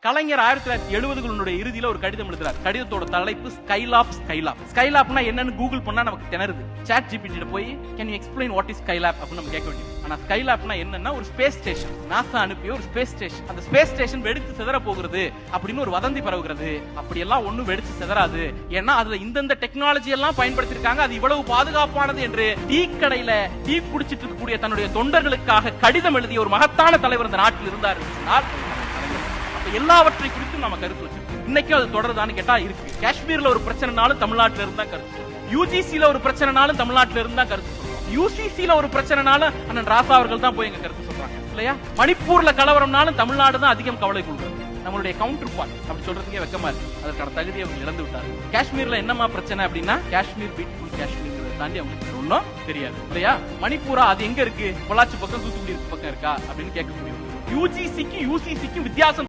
கலைஞர் 1970களுடைய இறுதியில ஒரு கடிதம் எழுதுறார். கடிதத்தோட தலைப்பு ஸ்கைலாப். ஸ்கைலாப்னா என்னன்னு கூகுள் பண்ணா நமக்கு திணறுது. சாட் ஜிபிடி போய் can you explain what is Skylab அப்படின்னு நம்ம கேட்க வேண்டியது. ஆனா ஸ்கைலாப்னா என்னன்னா ஒரு ஸ்பேஸ் ஸ்டேஷன். நாசா அனுப்பிய ஒரு ஸ்பேஸ் ஸ்டேஷன். அந்த ஸ்பேஸ் ஸ்டேஷன் வெடித்து சிதற போகிறது அப்படின்னு ஒரு வதந்தி பரவுகிறது. அப்படி எல்லாம் ஒண்ணும் வெடிச்சு சிதறாது. ஏன்னா அதுல இந்த டெக்னாலஜி எல்லாம் பயன்படுத்திருக்காங்க. அது இவ்வளவு பாதுகாப்பானது என்று டீ கடையில டீ குடிச்சிட்டு இருக்கக்கூடிய தன்னுடைய தொண்டர்களுக்காக கடிதம் எழுதிய ஒரு மகத்தான தலைவர் இந்த நாட்டில் இருந்தார். எல்லாவற்றை குறித்தும் நம்ம கருத்து வச்சிருக்கோம். இன்னைக்கும் அது தொடருதான்னு கேட்டா இருக்கு. காஷ்மீர்ல ஒரு பிரச்சனைனாலும் தமிழ்நாட்டில இருந்தா கருத்து. யூஜிசில ஒரு பிரச்சனைனாலும் தமிழ்நாட்டில இருந்தா கருத்து சொல்றோம். யூசிசில ஒரு பிரச்சனைனாலும் அண்ணன் ராசா அவர்கள் தான் போய் எங்க கருத்து சொல்றாங்க இல்லையா? மணிப்பூர்ல கலவரம்னாலும் தமிழ்நாடு தான் அதிகம் கவலை கொள்கிறது. நம்மளுடைய கவுண்டர் பார்ட் அப்படி சொல்றதுக்கே வெக்கமா இருக்கு. அதற்கான தகுதியை அவங்க இழந்து விட்டாரு. காஷ்மீர்ல என்னமா பிரச்சனை அப்படின்னா காஷ்மீர் பீட்ஃபுல் காஷ்மீர் தாண்டி அவங்களுக்கு ஒன்றும் தெரியாது இல்லையா? மணிப்பூரா அது எங்க இருக்கு? பொள்ளாச்சி பக்கம் தூத்துக்குடி பக்கம் இருக்கா அப்படின்னு கேட்க முடியும். யூஜிசிக்கு யூசிசிக்கு வித்தியாசம்